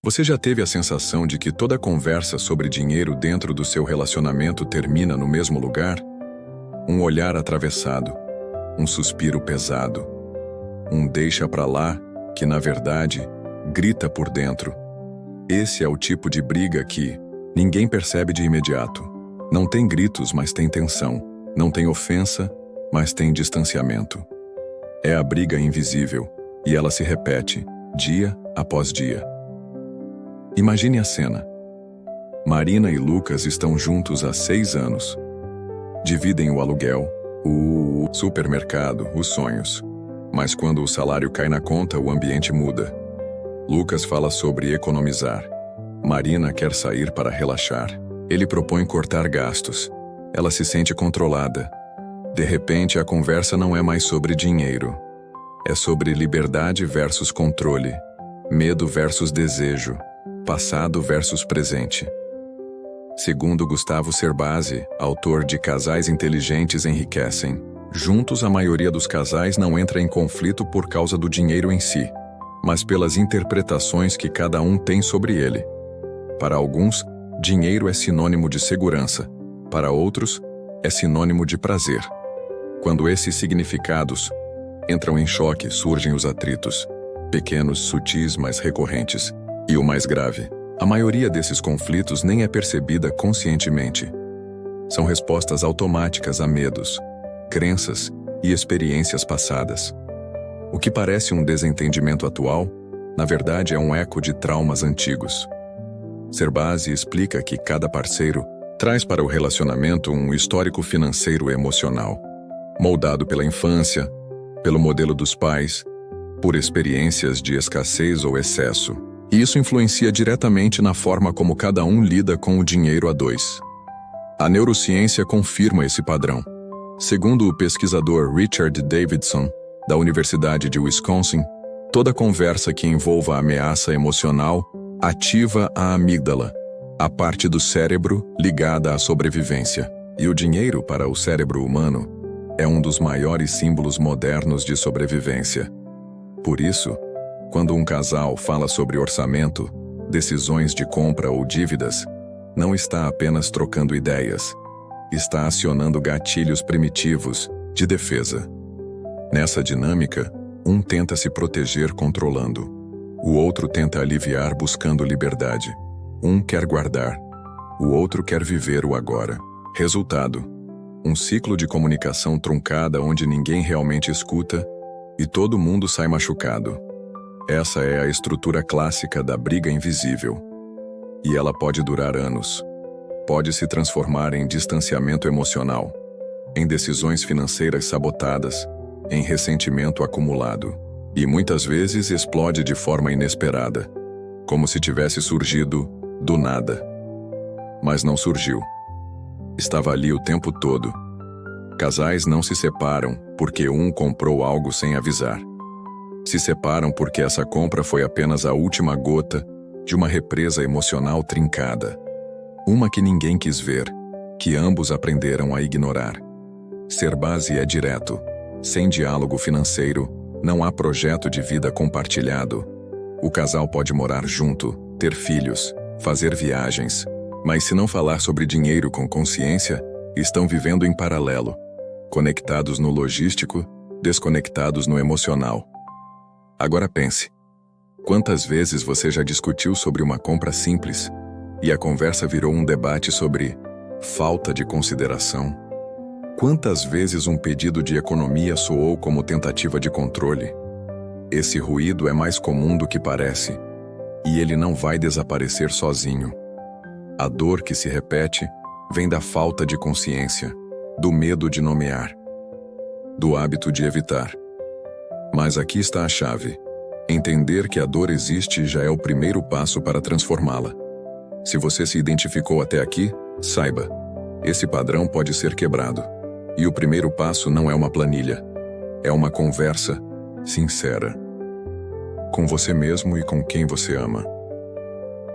Você já teve a sensação de que toda conversa sobre dinheiro dentro do seu relacionamento termina no mesmo lugar? Um olhar atravessado, um suspiro pesado, um deixa pra lá que, na verdade, grita por dentro. Esse é o tipo de briga que ninguém percebe de imediato. Não tem gritos, mas tem tensão. Não tem ofensa, mas tem distanciamento. É a briga invisível, e ela se repete, dia após dia. Imagine a cena. Marina e Lucas estão juntos há 6 anos. Dividem o aluguel, o supermercado, os sonhos. Mas quando o salário cai na conta, o ambiente muda. Lucas fala sobre economizar. Marina quer sair para relaxar. Ele propõe cortar gastos. Ela se sente controlada. De repente, a conversa não é mais sobre dinheiro. É sobre liberdade versus controle, medo versus desejo, passado versus presente. Segundo Gustavo Cerbasi, autor de Casais Inteligentes Enriquecem, juntos a maioria dos casais não entra em conflito por causa do dinheiro em si, mas pelas interpretações que cada um tem sobre ele. Para alguns, dinheiro é sinônimo de segurança. Para outros, é sinônimo de prazer. Quando esses significados entram em choque, surgem os atritos, pequenos, sutis, mas recorrentes. E o mais grave, a maioria desses conflitos nem é percebida conscientemente. São respostas automáticas a medos, crenças e experiências passadas. O que parece um desentendimento atual, na verdade é um eco de traumas antigos. Cerbasi explica que cada parceiro traz para o relacionamento um histórico financeiro emocional, moldado pela infância, pelo modelo dos pais, por experiências de escassez ou excesso. E isso influencia diretamente na forma como cada um lida com o dinheiro a dois. A neurociência confirma esse padrão. Segundo o pesquisador Richard Davidson, da Universidade de Wisconsin, toda conversa que envolva ameaça emocional ativa a amígdala, a parte do cérebro ligada à sobrevivência. E o dinheiro, para o cérebro humano, é um dos maiores símbolos modernos de sobrevivência. Por isso, quando um casal fala sobre orçamento, decisões de compra ou dívidas, não está apenas trocando ideias, está acionando gatilhos primitivos de defesa. Nessa dinâmica, um tenta se proteger controlando, o outro tenta aliviar buscando liberdade. Um quer guardar, o outro quer viver o agora. Resultado: um ciclo de comunicação truncada onde ninguém realmente escuta e todo mundo sai machucado. Essa é a estrutura clássica da briga invisível. E ela pode durar anos. Pode se transformar em distanciamento emocional, em decisões financeiras sabotadas, em ressentimento acumulado. E muitas vezes explode de forma inesperada, como se tivesse surgido do nada. Mas não surgiu. Estava ali o tempo todo. Casais não se separam porque um comprou algo sem avisar. Se separam porque essa compra foi apenas a última gota de uma represa emocional trincada. Uma que ninguém quis ver, que ambos aprenderam a ignorar. Cerbasi é direto. Sem diálogo financeiro, não há projeto de vida compartilhado. O casal pode morar junto, ter filhos, fazer viagens, mas se não falar sobre dinheiro com consciência, estão vivendo em paralelo, conectados no logístico, desconectados no emocional. Agora pense, quantas vezes você já discutiu sobre uma compra simples e a conversa virou um debate sobre falta de consideração? Quantas vezes um pedido de economia soou como tentativa de controle? Esse ruído é mais comum do que parece, e ele não vai desaparecer sozinho. A dor que se repete vem da falta de consciência, do medo de nomear, do hábito de evitar. Mas aqui está a chave. Entender que a dor existe já é o primeiro passo para transformá-la. Se você se identificou até aqui, saiba, esse padrão pode ser quebrado. E o primeiro passo não é uma planilha, é uma conversa sincera. Com você mesmo e com quem você ama.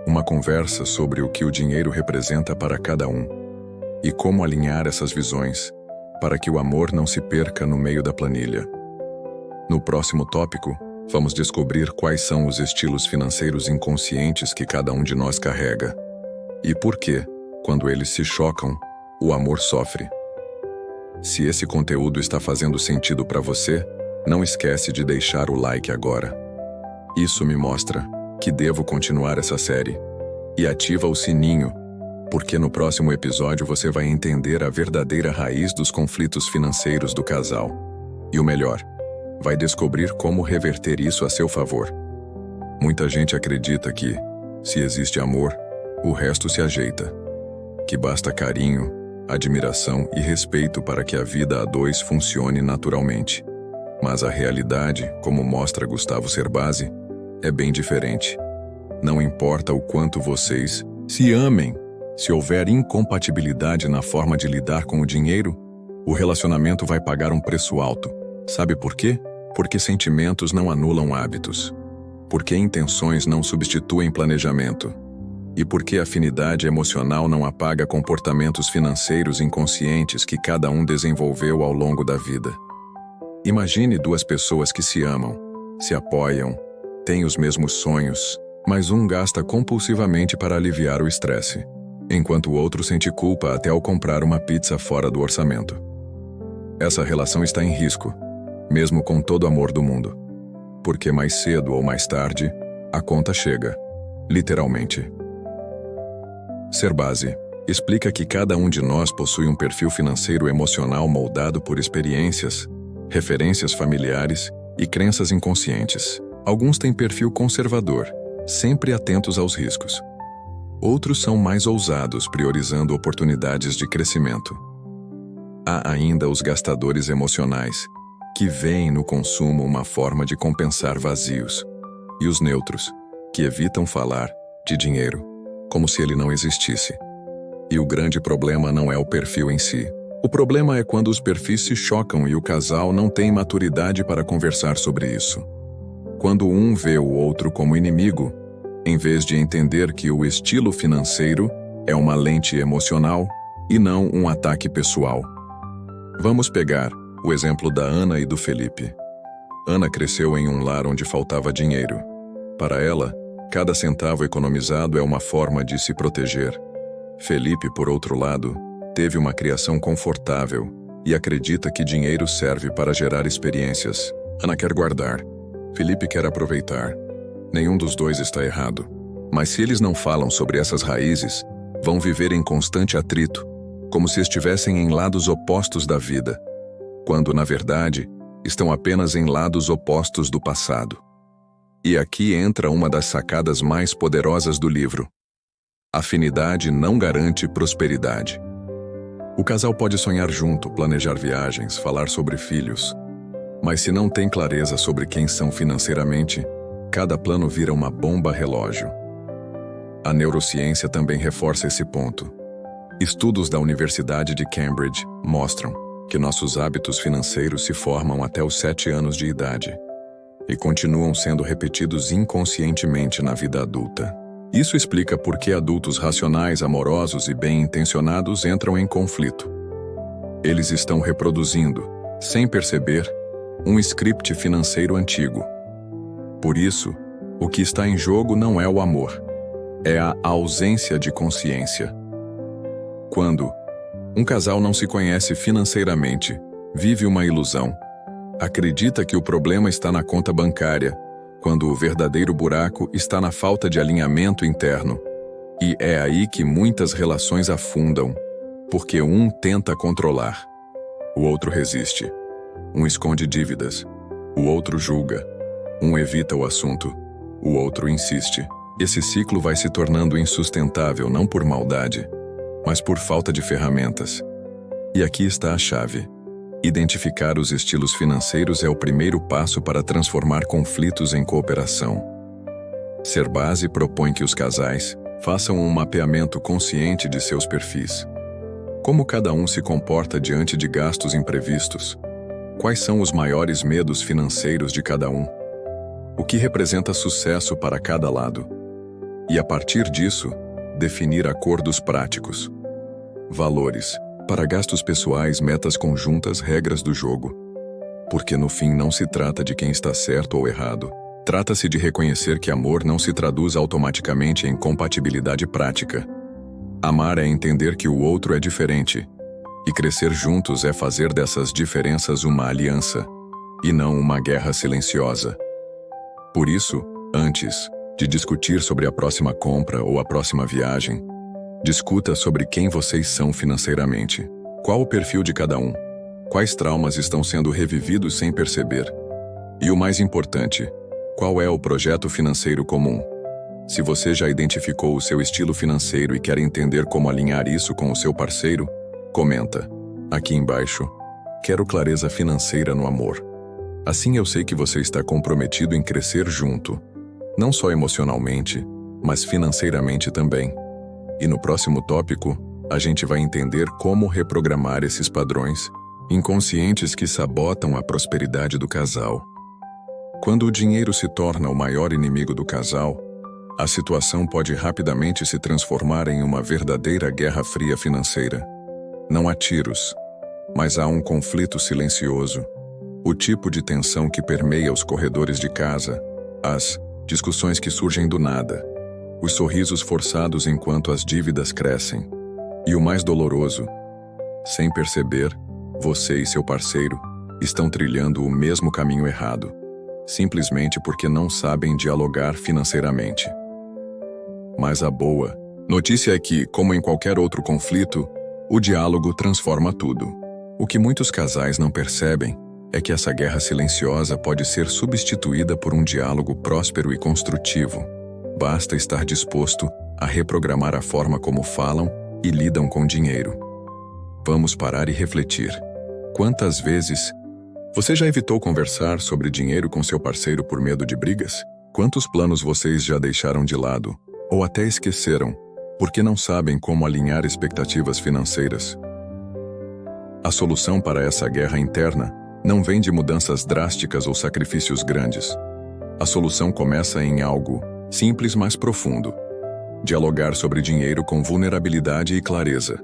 Uma conversa sobre o que o dinheiro representa para cada um e como alinhar essas visões para que o amor não se perca no meio da planilha. No próximo tópico, Vamos descobrir quais são os estilos financeiros inconscientes que cada um de nós carrega e por que, quando eles se chocam, o amor sofre. Se esse conteúdo está fazendo sentido para você, não esquece de deixar o like agora. Isso me mostra que devo continuar essa série. E ativa o sininho, porque no próximo episódio você vai entender a verdadeira raiz dos conflitos financeiros do casal. E o melhor, vai descobrir como reverter isso a seu favor. Muita gente acredita que, se existe amor, o resto se ajeita. Que basta carinho, admiração e respeito para que a vida a dois funcione naturalmente. Mas a realidade, como mostra Gustavo Cerbasi, é bem diferente. Não importa o quanto vocês se amem, se houver incompatibilidade na forma de lidar com o dinheiro, o relacionamento vai pagar um preço alto. Sabe por quê? Porque sentimentos não anulam hábitos. Porque intenções não substituem planejamento. E porque afinidade emocional não apaga comportamentos financeiros inconscientes que cada um desenvolveu ao longo da vida. Imagine duas pessoas que se amam, se apoiam, têm os mesmos sonhos, mas um gasta compulsivamente para aliviar o estresse, enquanto o outro sente culpa até ao comprar uma pizza fora do orçamento. Essa relação está em risco, mesmo com todo o amor do mundo. Porque mais cedo ou mais tarde, a conta chega, literalmente. Cerbasi explica que cada um de nós possui um perfil financeiro emocional moldado por experiências, referências familiares e crenças inconscientes. Alguns têm perfil conservador, sempre atentos aos riscos. Outros são mais ousados, priorizando oportunidades de crescimento. Há ainda os gastadores emocionais, que veem no consumo uma forma de compensar vazios. E os neutros, que evitam falar de dinheiro, como se ele não existisse. E o grande problema não é o perfil em si. O problema é quando os perfis se chocam e o casal não tem maturidade para conversar sobre isso. Quando um vê o outro como inimigo, em vez de entender que o estilo financeiro é uma lente emocional e não um ataque pessoal. Vamos pegar o exemplo da Ana e do Felipe. Ana cresceu em um lar onde faltava dinheiro. Para ela, cada centavo economizado é uma forma de se proteger. Felipe, por outro lado, teve uma criação confortável e acredita que dinheiro serve para gerar experiências. Ana quer guardar. Felipe quer aproveitar. Nenhum dos dois está errado. Mas se eles não falam sobre essas raízes, vão viver em constante atrito, como se estivessem em lados opostos da vida, quando, na verdade, estão apenas em lados opostos do passado. E aqui entra uma das sacadas mais poderosas do livro. Afinidade não garante prosperidade. O casal pode sonhar junto, planejar viagens, falar sobre filhos. Mas se não tem clareza sobre quem são financeiramente, cada plano vira uma bomba relógio. A neurociência também reforça esse ponto. Estudos da Universidade de Cambridge mostram que nossos hábitos financeiros se formam até os 7 anos de idade e continuam sendo repetidos inconscientemente na vida adulta. Isso explica por que adultos racionais, amorosos e bem-intencionados entram em conflito. Eles estão reproduzindo, sem perceber, um script financeiro antigo. Por isso, o que está em jogo não é o amor, é a ausência de consciência. Quando um casal não se conhece financeiramente, vive uma ilusão. Acredita que o problema está na conta bancária, quando o verdadeiro buraco está na falta de alinhamento interno. E é aí que muitas relações afundam, porque um tenta controlar, o outro resiste. Um esconde dívidas, o outro julga. Um evita o assunto, o outro insiste. Esse ciclo vai se tornando insustentável não por maldade, mas por falta de ferramentas. E aqui está a chave. Identificar os estilos financeiros é o primeiro passo para transformar conflitos em cooperação. Cerbasi propõe que os casais façam um mapeamento consciente de seus perfis. Como cada um se comporta diante de gastos imprevistos? Quais são os maiores medos financeiros de cada um? O que representa sucesso para cada lado? E a partir disso, definir acordos práticos. Valores. Para gastos pessoais, metas conjuntas, regras do jogo. porque no fim não se trata de quem está certo ou errado. Trata-se de reconhecer que amor não se traduz automaticamente em compatibilidade prática. Amar é entender que o outro é diferente, e crescer juntos é fazer dessas diferenças uma aliança, e não uma guerra silenciosa. Por isso, antes de discutir sobre a próxima compra ou a próxima viagem, discuta sobre quem vocês são financeiramente. Qual o perfil de cada um? Quais traumas estão sendo revividos sem perceber? E o mais importante, qual é o projeto financeiro comum? Se você já identificou o seu estilo financeiro e quer entender como alinhar isso com o seu parceiro, comenta aqui embaixo. Quero clareza financeira no amor. Assim eu sei que você está comprometido em crescer junto, não só emocionalmente, mas financeiramente também. E no próximo tópico, a gente vai entender como reprogramar esses padrões inconscientes que sabotam a prosperidade do casal. Quando o dinheiro se torna o maior inimigo do casal, a situação pode rapidamente se transformar em uma verdadeira guerra fria financeira. Não há tiros, mas há um conflito silencioso, o tipo de tensão que permeia os corredores de casa, as discussões que surgem do nada, os sorrisos forçados enquanto as dívidas crescem. E o mais doloroso, sem perceber, você e seu parceiro estão trilhando o mesmo caminho errado, simplesmente porque não sabem dialogar financeiramente. Mas a boa notícia é que, como em qualquer outro conflito, o diálogo transforma tudo. O que muitos casais não percebem é que essa guerra silenciosa pode ser substituída por um diálogo próspero e construtivo. Basta estar disposto a reprogramar a forma como falam e lidam com dinheiro. Vamos parar e refletir. Quantas vezes você já evitou conversar sobre dinheiro com seu parceiro por medo de brigas? Quantos planos vocês já deixaram de lado, ou até esqueceram, porque não sabem como alinhar expectativas financeiras? A solução para essa guerra interna não vem de mudanças drásticas ou sacrifícios grandes. A solução começa em algo simples, mas profundo. Dialogar sobre dinheiro com vulnerabilidade e clareza.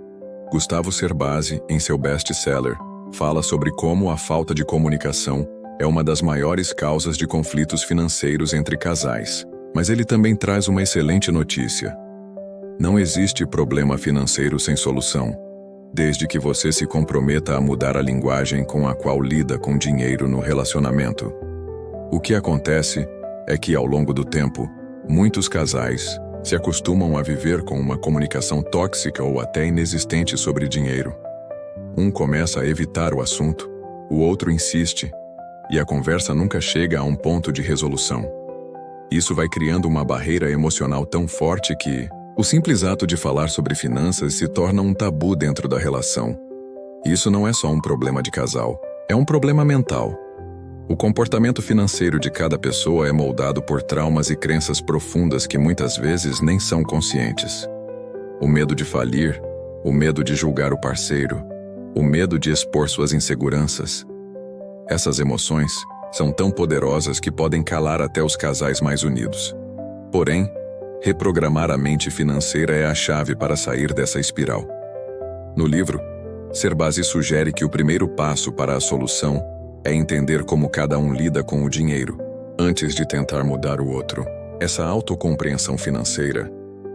Gustavo Cerbasi, em seu best-seller, fala sobre como a falta de comunicação é uma das maiores causas de conflitos financeiros entre casais. Mas ele também traz uma excelente notícia. Não existe problema financeiro sem solução, desde que você se comprometa a mudar a linguagem com a qual lida com dinheiro no relacionamento. O que acontece é que, ao longo do tempo, muitos casais se acostumam a viver com uma comunicação tóxica ou até inexistente sobre dinheiro. Um começa a evitar o assunto, o outro insiste, e a conversa nunca chega a um ponto de resolução. Isso vai criando uma barreira emocional tão forte que o simples ato de falar sobre finanças se torna um tabu dentro da relação. Isso não é só um problema de casal, é um problema mental. O comportamento financeiro de cada pessoa é moldado por traumas e crenças profundas que muitas vezes nem são conscientes. O medo de falir, o medo de julgar o parceiro, o medo de expor suas inseguranças. Essas emoções são tão poderosas que podem calar até os casais mais unidos. Porém, reprogramar a mente financeira é a chave para sair dessa espiral. No livro, Cerbasi sugere que o primeiro passo para a solução é entender como cada um lida com o dinheiro, antes de tentar mudar o outro. Essa autocompreensão financeira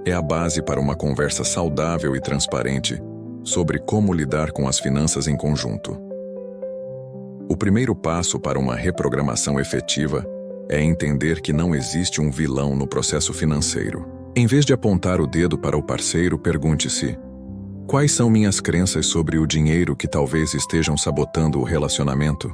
é a base para uma conversa saudável e transparente sobre como lidar com as finanças em conjunto. O primeiro passo para uma reprogramação efetiva é entender que não existe um vilão no processo financeiro. Em vez de apontar o dedo para o parceiro, pergunte-se: quais são minhas crenças sobre o dinheiro que talvez estejam sabotando o relacionamento?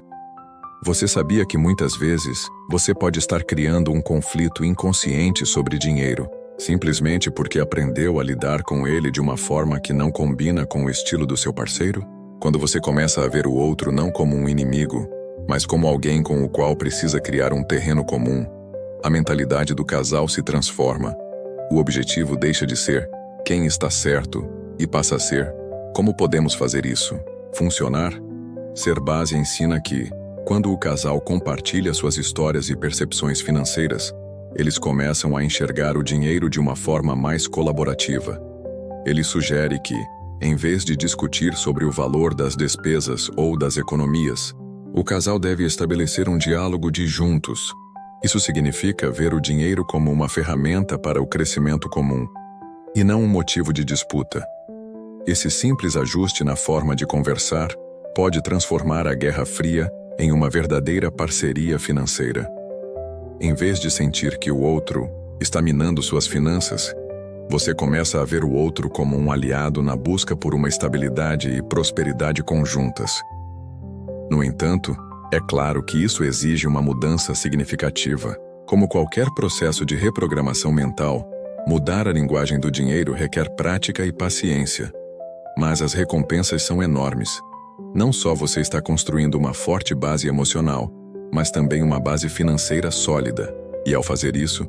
Você sabia que muitas vezes você pode estar criando um conflito inconsciente sobre dinheiro, simplesmente porque aprendeu a lidar com ele de uma forma que não combina com o estilo do seu parceiro? Quando você começa a ver o outro não como um inimigo, mas como alguém com o qual precisa criar um terreno comum, a mentalidade do casal se transforma. O objetivo deixa de ser quem está certo e passa a ser como podemos fazer isso funcionar. Cerbasi ensina que, quando o casal compartilha suas histórias e percepções financeiras, eles começam a enxergar o dinheiro de uma forma mais colaborativa. Ele sugere que, em vez de discutir sobre o valor das despesas ou das economias, O casal deve estabelecer um diálogo de juntos. Isso significa ver o dinheiro como uma ferramenta para o crescimento comum, e não um motivo de disputa. Esse simples ajuste na forma de conversar pode transformar a Guerra Fria em uma verdadeira parceria financeira. Em vez de sentir que o outro está minando suas finanças, você começa a ver o outro como um aliado na busca por uma estabilidade e prosperidade conjuntas. No entanto, é claro que isso exige uma mudança significativa. Como qualquer processo de reprogramação mental, mudar a linguagem do dinheiro requer prática e paciência. Mas as recompensas são enormes. Não só você está construindo uma forte base emocional, mas também uma base financeira sólida. E ao fazer isso,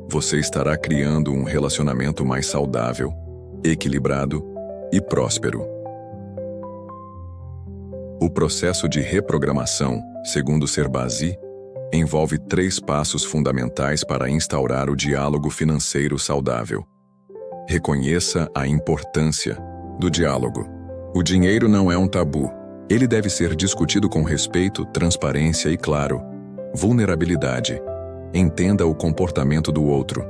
você estará criando um relacionamento mais saudável, equilibrado e próspero. O processo de reprogramação, segundo Sherbasi, envolve 3 passos fundamentais para instaurar o diálogo financeiro saudável. Reconheça a importância do diálogo. O dinheiro não é um tabu. Ele deve ser discutido com respeito, transparência e, claro, vulnerabilidade. Entenda o comportamento do outro.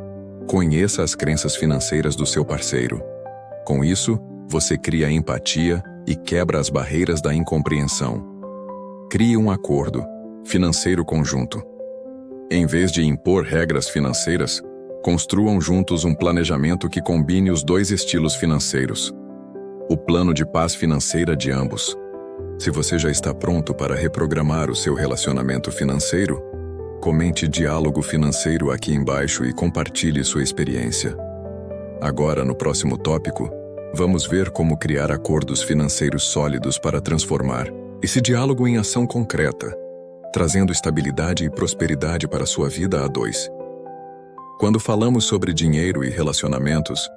Conheça as crenças financeiras do seu parceiro. Com isso, você cria empatia e quebra as barreiras da incompreensão. Crie um acordo financeiro conjunto. Em vez de impor regras financeiras, construam juntos um planejamento que combine os 2 estilos financeiros. O plano de paz financeira de ambos. Se você já está pronto para reprogramar o seu relacionamento financeiro, comente Diálogo Financeiro aqui embaixo e compartilhe sua experiência. Agora, no próximo tópico, vamos ver como criar acordos financeiros sólidos para transformar esse diálogo em ação concreta, trazendo estabilidade e prosperidade para sua vida a 2. Quando falamos sobre dinheiro e relacionamentos,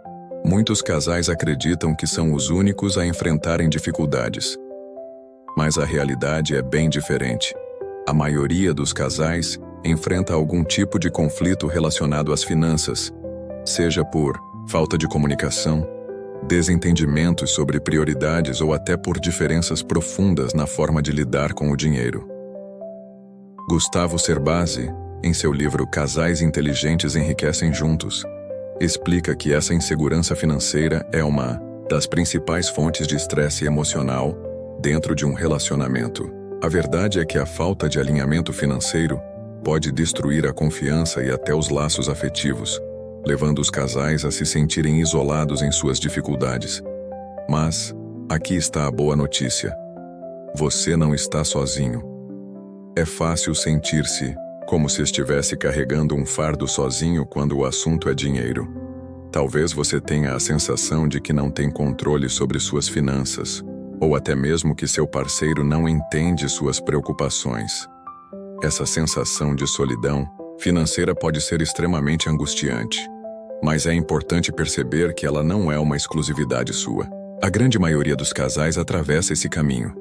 muitos casais acreditam que são os únicos a enfrentarem dificuldades. Mas a realidade é bem diferente. A maioria dos casais enfrenta algum tipo de conflito relacionado às finanças, seja por falta de comunicação, desentendimentos sobre prioridades ou até por diferenças profundas na forma de lidar com o dinheiro. Gustavo Sherbasi, em seu livro Casais Inteligentes Enriquecem Juntos, explica que essa insegurança financeira é uma das principais fontes de estresse emocional dentro de um relacionamento. A verdade é que a falta de alinhamento financeiro pode destruir a confiança e até os laços afetivos, levando os casais a se sentirem isolados em suas dificuldades. Mas, aqui está a boa notícia. Você não está sozinho. É fácil sentir-se como se estivesse carregando um fardo sozinho quando o assunto é dinheiro. Talvez você tenha a sensação de que não tem controle sobre suas finanças, ou até mesmo que seu parceiro não entende suas preocupações. Essa sensação de solidão financeira pode ser extremamente angustiante, mas é importante perceber que ela não é uma exclusividade sua. A grande maioria dos casais atravessa esse caminho,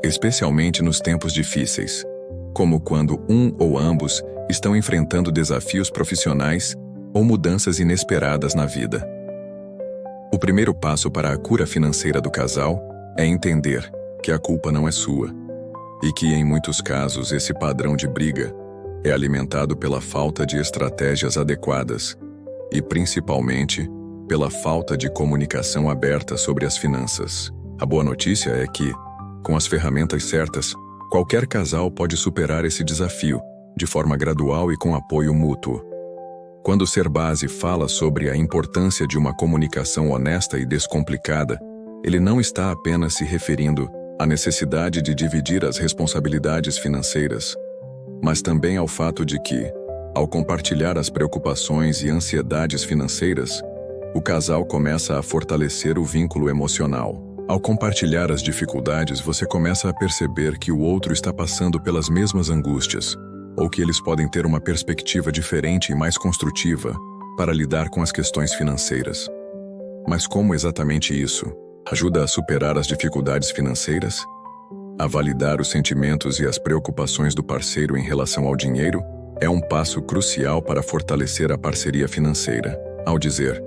especialmente nos tempos difíceis, como quando um ou ambos estão enfrentando desafios profissionais ou mudanças inesperadas na vida. O primeiro passo para a cura financeira do casal é entender que a culpa não é sua, e que, em muitos casos, esse padrão de briga é alimentado pela falta de estratégias adequadas e, principalmente, pela falta de comunicação aberta sobre as finanças. A boa notícia é que, com as ferramentas certas, qualquer casal pode superar esse desafio, de forma gradual e com apoio mútuo. Quando Sherbasi fala sobre a importância de uma comunicação honesta e descomplicada, ele não está apenas se referindo à necessidade de dividir as responsabilidades financeiras, mas também ao fato de que, ao compartilhar as preocupações e ansiedades financeiras, o casal começa a fortalecer o vínculo emocional. Ao compartilhar as dificuldades, você começa a perceber que o outro está passando pelas mesmas angústias, ou que eles podem ter uma perspectiva diferente e mais construtiva para lidar com as questões financeiras. Mas como exatamente isso ajuda a superar as dificuldades financeiras? A validar os sentimentos e as preocupações do parceiro em relação ao dinheiro é um passo crucial para fortalecer a parceria financeira. Ao dizer,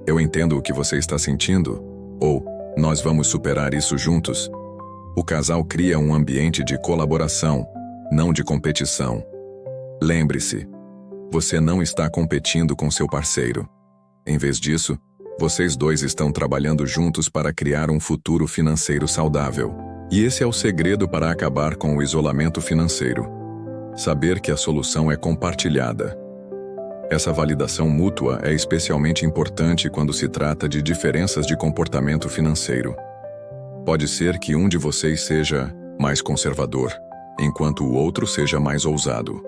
"Eu entendo o que você está sentindo", ou "Nós vamos superar isso juntos", O casal cria um ambiente de colaboração, não de competição. Lembre-se, você não está competindo com seu parceiro. Em vez disso, vocês dois estão trabalhando juntos para criar um futuro financeiro saudável. E esse é o segredo para acabar com o isolamento financeiro. Saber que a solução é compartilhada. Essa validação mútua é especialmente importante quando se trata de diferenças de comportamento financeiro. Pode ser que um de vocês seja mais conservador, enquanto o outro seja mais ousado.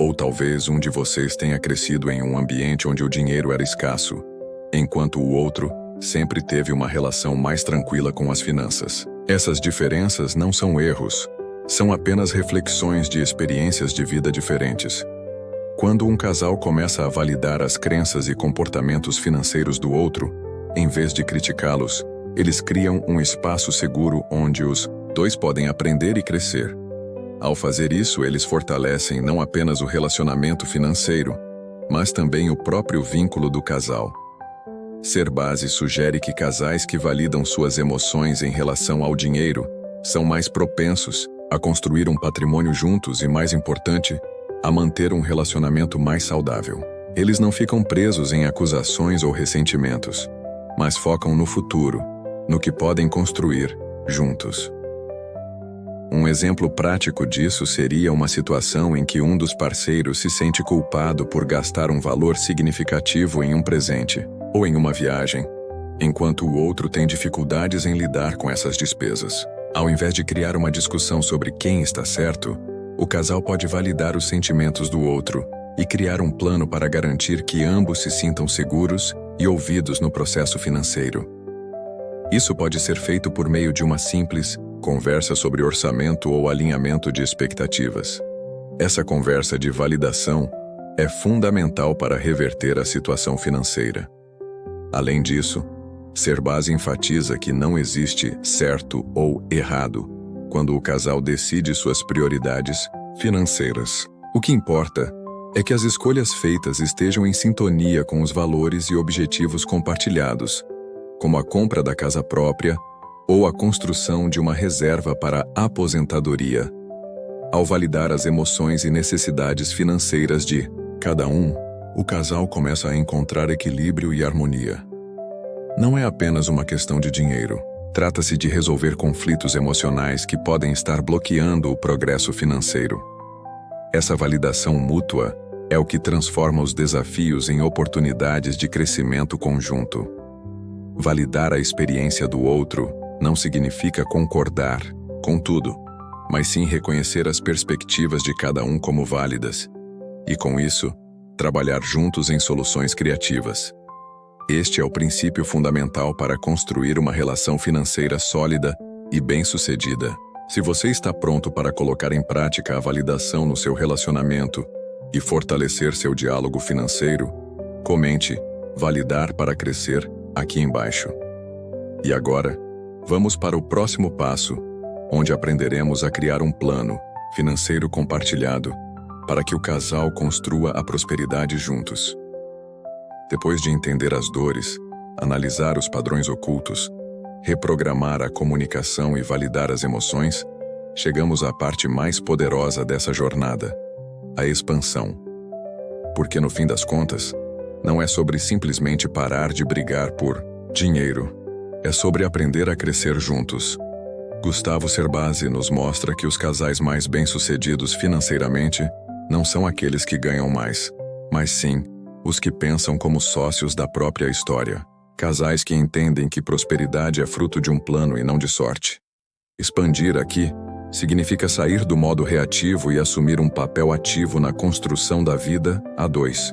Ou talvez um de vocês tenha crescido em um ambiente onde o dinheiro era escasso, enquanto o outro sempre teve uma relação mais tranquila com as finanças. Essas diferenças não são erros, são apenas reflexões de experiências de vida diferentes. Quando um casal começa a validar as crenças e comportamentos financeiros do outro, em vez de criticá-los, eles criam um espaço seguro onde os dois podem aprender e crescer. Ao fazer isso, eles fortalecem não apenas o relacionamento financeiro, mas também o próprio vínculo do casal. Serbasi sugere que casais que validam suas emoções em relação ao dinheiro são mais propensos a construir um patrimônio juntos e, mais importante, a manter um relacionamento mais saudável. Eles não ficam presos em acusações ou ressentimentos, mas focam no futuro, no que podem construir juntos. Um exemplo prático disso seria uma situação em que um dos parceiros se sente culpado por gastar um valor significativo em um presente ou em uma viagem, enquanto o outro tem dificuldades em lidar com essas despesas. Ao invés de criar uma discussão sobre quem está certo, o casal pode validar os sentimentos do outro e criar um plano para garantir que ambos se sintam seguros e ouvidos no processo financeiro. Isso pode ser feito por meio de uma simples conversa sobre orçamento ou alinhamento de expectativas. Essa conversa de validação é fundamental para reverter a situação financeira. Além disso, Serbasi enfatiza que não existe certo ou errado quando o casal decide suas prioridades financeiras. O que importa é que as escolhas feitas estejam em sintonia com os valores e objetivos compartilhados, como a compra da casa própria ou a construção de uma reserva para a aposentadoria. Ao validar as emoções e necessidades financeiras de cada um, o casal começa a encontrar equilíbrio e harmonia. Não é apenas uma questão de dinheiro. Trata-se de resolver conflitos emocionais que podem estar bloqueando o progresso financeiro. Essa validação mútua é o que transforma os desafios em oportunidades de crescimento conjunto. Validar a experiência do outro não significa concordar com tudo, mas sim reconhecer as perspectivas de cada um como válidas, e com isso, trabalhar juntos em soluções criativas. Este é o princípio fundamental para construir uma relação financeira sólida e bem-sucedida. Se você está pronto para colocar em prática a validação no seu relacionamento e fortalecer seu diálogo financeiro, comente "Validar para crescer" aqui embaixo. E agora, vamos para o próximo passo, onde aprenderemos a criar um plano financeiro compartilhado para que o casal construa a prosperidade juntos. Depois de entender as dores, analisar os padrões ocultos, reprogramar a comunicação e validar as emoções, chegamos à parte mais poderosa dessa jornada, a expansão. Porque no fim das contas, não é sobre simplesmente parar de brigar por dinheiro, é sobre aprender a crescer juntos. Gustavo Serbasi nos mostra que os casais mais bem-sucedidos financeiramente não são aqueles que ganham mais, mas sim os que pensam como sócios da própria história. Casais que entendem que prosperidade é fruto de um plano e não de sorte. Expandir aqui significa sair do modo reativo e assumir um papel ativo na construção da vida a dois.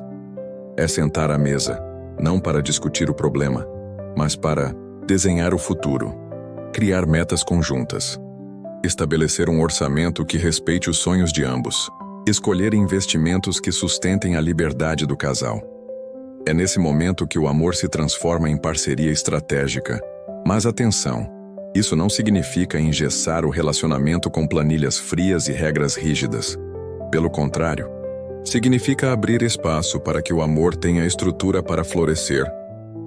É sentar à mesa, não para discutir o problema, mas para desenhar o futuro, criar metas conjuntas, estabelecer um orçamento que respeite os sonhos de ambos, escolher investimentos que sustentem a liberdade do casal. É nesse momento que o amor se transforma em parceria estratégica. Mas atenção, isso não significa engessar o relacionamento com planilhas frias e regras rígidas. Pelo contrário, significa abrir espaço para que o amor tenha estrutura para florescer,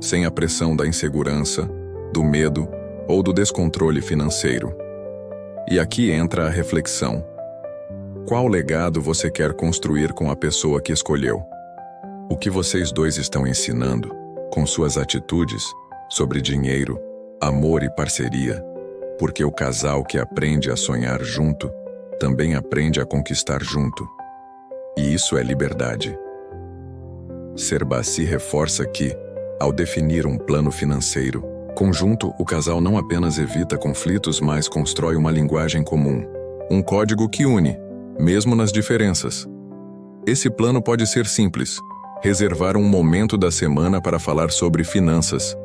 sem a pressão da insegurança, do medo ou do descontrole financeiro. E aqui entra a reflexão. Qual legado você quer construir com a pessoa que escolheu? O que vocês dois estão ensinando, com suas atitudes, sobre dinheiro, amor e parceria? Porque o casal que aprende a sonhar junto, também aprende a conquistar junto. E isso é liberdade. Serbasi reforça que, ao definir um plano financeiro conjunto, o casal não apenas evita conflitos, mas constrói uma linguagem comum, um código que une, mesmo nas diferenças. Esse plano pode ser simples: reservar um momento da semana para falar sobre finanças,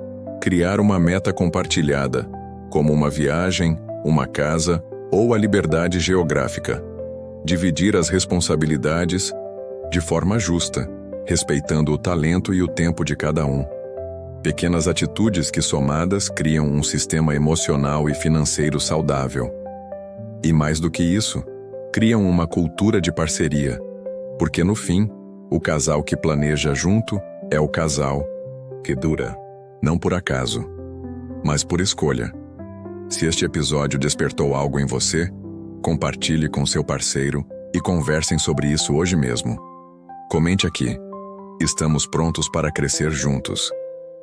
criar uma meta compartilhada, como uma viagem, uma casa ou a liberdade geográfica, dividir as responsabilidades de forma justa, respeitando o talento e o tempo de cada um. Pequenas atitudes que, somadas, criam um sistema emocional e financeiro saudável. E mais do que isso, criam uma cultura de parceria, porque no fim, o casal que planeja junto é o casal que dura, não por acaso, mas por escolha. Se este episódio despertou algo em você, compartilhe com seu parceiro e conversem sobre isso hoje mesmo. Comente aqui. Estamos prontos para crescer juntos.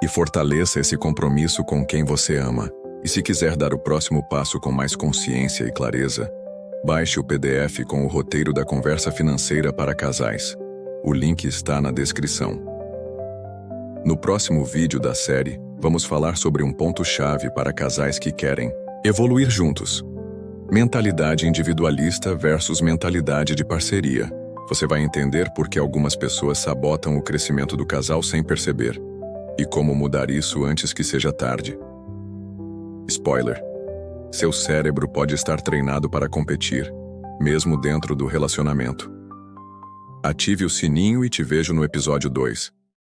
E fortaleça esse compromisso com quem você ama. E se quiser dar o próximo passo com mais consciência e clareza, baixe o PDF com o roteiro da conversa financeira para casais. O link está na descrição. No próximo vídeo da série, vamos falar sobre um ponto-chave para casais que querem evoluir juntos. Mentalidade individualista versus mentalidade de parceria. Você vai entender por que algumas pessoas sabotam o crescimento do casal sem perceber. E como mudar isso antes que seja tarde. Spoiler: seu cérebro pode estar treinado para competir, mesmo dentro do relacionamento. Ative o sininho e te vejo no episódio 2.